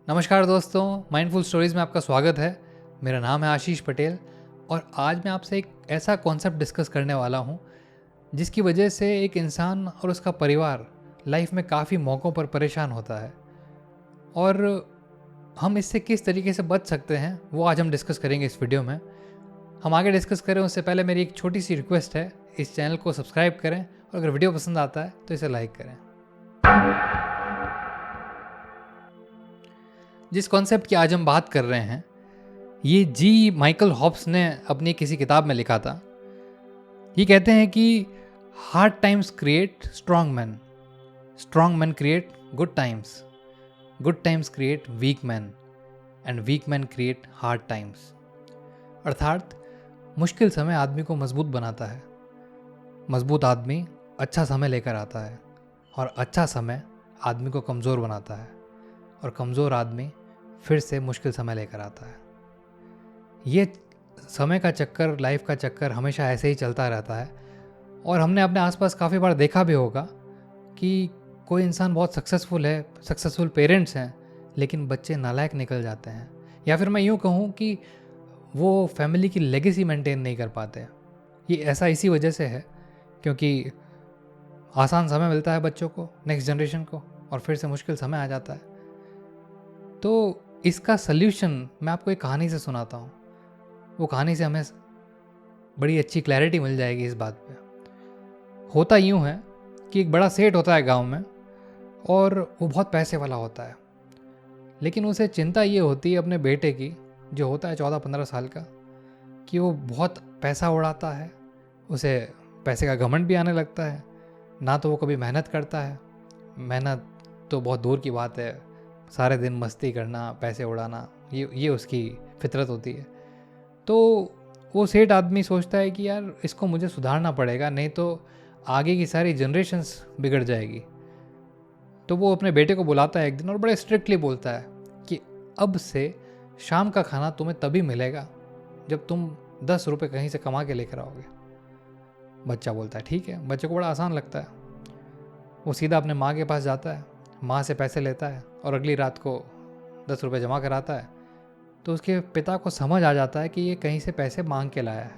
नमस्कार दोस्तों, mindful stories में आपका स्वागत है। मेरा नाम है आशीष पटेल और आज मैं आपसे एक ऐसा कॉन्सेप्ट डिस्कस करने वाला हूँ जिसकी वजह से एक इंसान और उसका परिवार लाइफ में काफ़ी मौक़ों पर परेशान होता है और हम इससे किस तरीके से बच सकते हैं वो आज हम डिस्कस करेंगे इस वीडियो में। हम आगे डिस्कस करें उससे पहले मेरी एक छोटी सी रिक्वेस्ट है, इस चैनल को सब्सक्राइब करें और अगर वीडियो पसंद आता है तो इसे लाइक करें। जिस कॉन्सेप्ट की आज हम बात कर रहे हैं ये जी माइकल हॉब्स ने अपनी किसी किताब में लिखा था। ये कहते हैं कि hard times create strong man create good times create weak man and weak man create hard times. अर्थात मुश्किल समय आदमी को मजबूत बनाता है, मजबूत आदमी अच्छा समय लेकर आता है और अच्छा समय आदमी को कमज़ोर बनाता है और कमज़ोर आदमी फिर से मुश्किल समय लेकर आता है। ये समय का चक्कर, लाइफ का चक्कर हमेशा ऐसे ही चलता रहता है और हमने अपने आसपास काफ़ी बार देखा भी होगा कि कोई इंसान बहुत सक्सेसफुल पेरेंट्स हैं लेकिन बच्चे नालायक निकल जाते हैं, या फिर मैं यूँ कहूँ कि वो फैमिली की लेगेसी मेंटेन नहीं कर पाते। ये ऐसा इसी वजह से है क्योंकि आसान समय मिलता है बच्चों को, नेक्स्ट जनरेशन को, और फिर से मुश्किल समय आ जाता है। तो इसका सल्यूशन मैं आपको एक कहानी से सुनाता हूँ। वो कहानी से हमें बड़ी अच्छी क्लैरिटी मिल जाएगी इस बात पे। होता यूँ है कि एक बड़ा सेठ होता है गांव में और वो बहुत पैसे वाला होता है, लेकिन उसे चिंता ये होती है अपने बेटे की, जो होता है 14-15 साल का, कि वो बहुत पैसा उड़ाता है, उसे पैसे का घमंड भी आने लगता है। ना तो वो कभी मेहनत करता है, मेहनत तो बहुत दूर की बात है, सारे दिन मस्ती करना, पैसे उड़ाना, ये उसकी फितरत होती है। तो वो सेठ आदमी सोचता है कि यार इसको मुझे सुधारना पड़ेगा, नहीं तो आगे की सारी जनरेशन्स बिगड़ जाएगी। तो वो अपने बेटे को बुलाता है एक दिन और बड़े स्ट्रिक्टली बोलता है कि अब से शाम का खाना तुम्हें तभी मिलेगा जब तुम 10 रुपये कहीं से कमा के लेकर आओगे। बच्चा बोलता है ठीक है। बच्चे को बड़ा आसान लगता है। वो सीधा अपने माँ के पास जाता है, माँ से पैसे लेता है और अगली रात को 10 रुपये जमा कराता है। तो उसके पिता को समझ आ जाता है कि ये कहीं से पैसे मांग के लाया है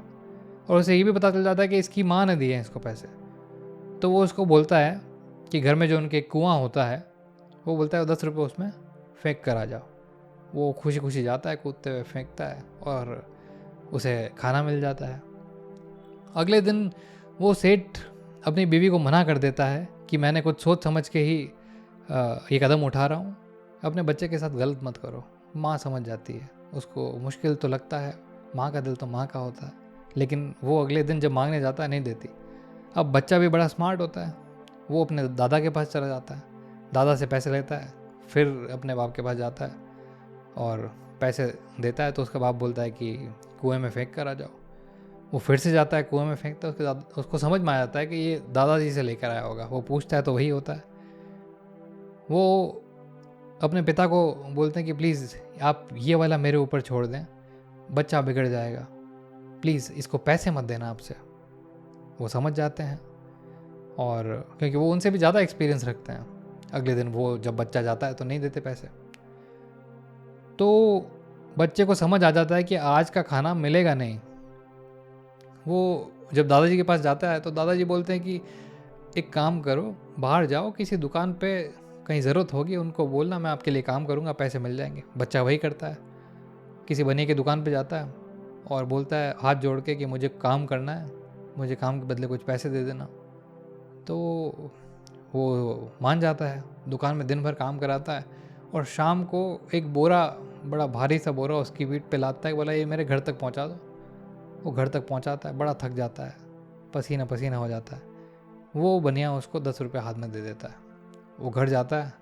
और उसे ये भी पता चल जाता है कि इसकी माँ ने दिए हैं इसको पैसे। तो वो उसको बोलता है कि घर में जो उनके कुआं होता है, वो बोलता है 10 रुपये उसमें फेंक कर आ जाओ। वो खुशी खुशी जाता है, कूदते हुए फेंकता है और उसे खाना मिल जाता है। अगले दिन वो सेठ अपनी बीवी को मना कर देता है कि मैंने कुछ सोच समझ के ही ये कदम उठा रहा हूँ, अपने बच्चे के साथ गलत मत करो। माँ समझ जाती है, उसको मुश्किल तो लगता है, माँ का दिल तो माँ का होता है, लेकिन वो अगले दिन जब मांगने जाता है नहीं देती। अब बच्चा भी बड़ा स्मार्ट होता है, वो अपने दादा के पास चला जाता है, दादा से पैसे लेता है, फिर अपने बाप के पास जाता है और पैसे देता है। तो उसका बाप बोलता है कि कुएं में फेंक कर आ जाओ। वो फिर से जाता है, कुएं में फेंकता है। उसको समझ में आ जाता है कि ये दादाजी से लेकर आया होगा। वो पूछता है तो वही होता है। वो अपने पिता को बोलते हैं कि प्लीज़ आप ये वाला मेरे ऊपर छोड़ दें, बच्चा बिगड़ जाएगा, प्लीज़ इसको पैसे मत देना आपसे। वो समझ जाते हैं और क्योंकि वो उनसे भी ज़्यादा एक्सपीरियंस रखते हैं। अगले दिन वो जब बच्चा जाता है तो नहीं देते पैसे। तो बच्चे को समझ आ जाता है कि आज का खाना मिलेगा नहीं। वो जब दादाजी के पास जाता है तो दादाजी बोलते हैं कि एक काम करो, बाहर जाओ, किसी दुकान पे कहीं ज़रूरत होगी उनको बोलना, मैं आपके लिए काम करूँगा, पैसे मिल जाएंगे। बच्चा वही करता है, किसी बनिए की दुकान पे जाता है और बोलता है हाथ जोड़ के कि मुझे काम करना है, मुझे काम के बदले कुछ पैसे दे देना। तो वो मान जाता है, दुकान में दिन भर काम कराता है और शाम को एक बोरा, बड़ा भारी सा बोरा उसकी पीठ पे लादता है, बोला ये मेरे घर तक पहुंचा दो। वो घर तक पहुंचाता है, बड़ा थक जाता है, पसीना पसीना हो जाता है। वो बनिया उसको 10 रुपये हाथ में दे देता है। वो घर जाता है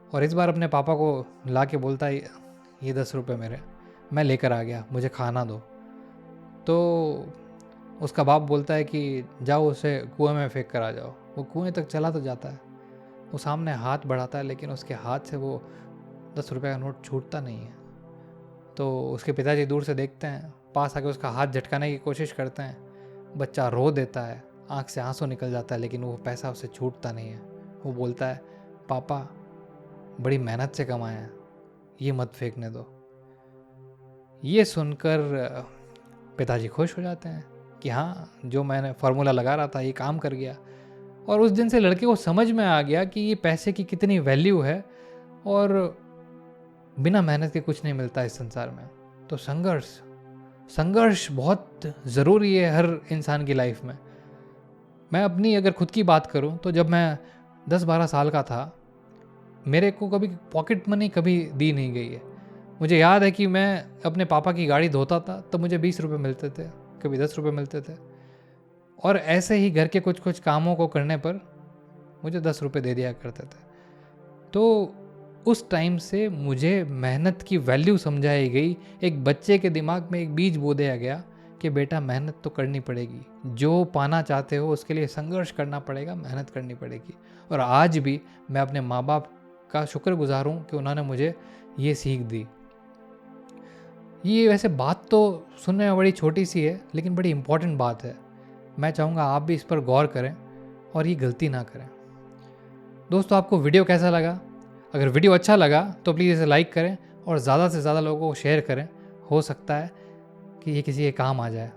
और इस बार अपने पापा को ला के बोलता है ये 10 रुपये मेरे, मैं लेकर आ गया, मुझे खाना दो। तो उसका बाप बोलता है कि जाओ उसे कुएं में फेंक कर आ जाओ। वो कुएं तक चला तो जाता है, वो सामने हाथ बढ़ाता है, लेकिन उसके हाथ से वो 10 रुपये का नोट छूटता नहीं है। तो उसके पिताजी दूर से देखते हैं, पास आके उसका हाथ झटकाने की कोशिश करते हैं। बच्चा रो देता है, आँख से आंसू निकल जाता है, लेकिन वो पैसा उससे छूटता नहीं है। वो बोलता है पापा बड़ी मेहनत से कमाए हैं, ये मत फेंकने दो। ये सुनकर पिताजी खुश हो जाते हैं कि हाँ, जो मैंने फार्मूला लगा रहा था ये काम कर गया। और उस दिन से लड़के को समझ में आ गया कि ये पैसे की कितनी वैल्यू है और बिना मेहनत के कुछ नहीं मिलता इस संसार में। तो संघर्ष बहुत ज़रूरी है हर इंसान की लाइफ में। मैं अपनी अगर खुद की बात करूं तो जब मैं 10-12 साल का था, मेरे को कभी पॉकेट मनी कभी दी नहीं गई है। मुझे याद है कि मैं अपने पापा की गाड़ी धोता था तो मुझे 20 रुपये मिलते थे, कभी 10 रुपये मिलते थे। और ऐसे ही घर के कुछ कुछ कामों को करने पर मुझे 10 रुपये दे दिया करते थे। तो उस टाइम से मुझे मेहनत की वैल्यू समझाई गई। एक बच्चे के दिमाग में एक बीज बो दिया गया कि बेटा मेहनत तो करनी पड़ेगी, जो पाना चाहते हो उसके लिए संघर्ष करना पड़ेगा, मेहनत करनी पड़ेगी। और आज भी मैं अपने माँ बाप का शुक्रगुजार हूँ कि उन्होंने मुझे ये सीख दी। ये वैसे बात तो सुनने में बड़ी छोटी सी है, लेकिन बड़ी इम्पोर्टेंट बात है। मैं चाहूँगा आप भी इस पर गौर करें और ये गलती ना करें। दोस्तों, आपको वीडियो कैसा लगा? अगर वीडियो अच्छा लगा तो प्लीज़ इसे लाइक करें और ज़्यादा से ज़्यादा लोगों को शेयर करें। हो सकता है कि ये किसी के काम आ जाए।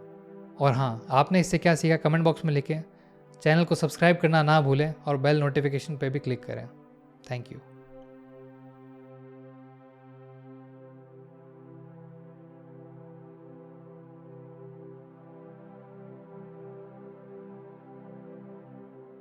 और हाँ, आपने इससे क्या सीखा कमेंट बॉक्स में लिखें। चैनल को सब्सक्राइब करना ना भूलें और बेल नोटिफिकेशन पे भी क्लिक करें। Thank you.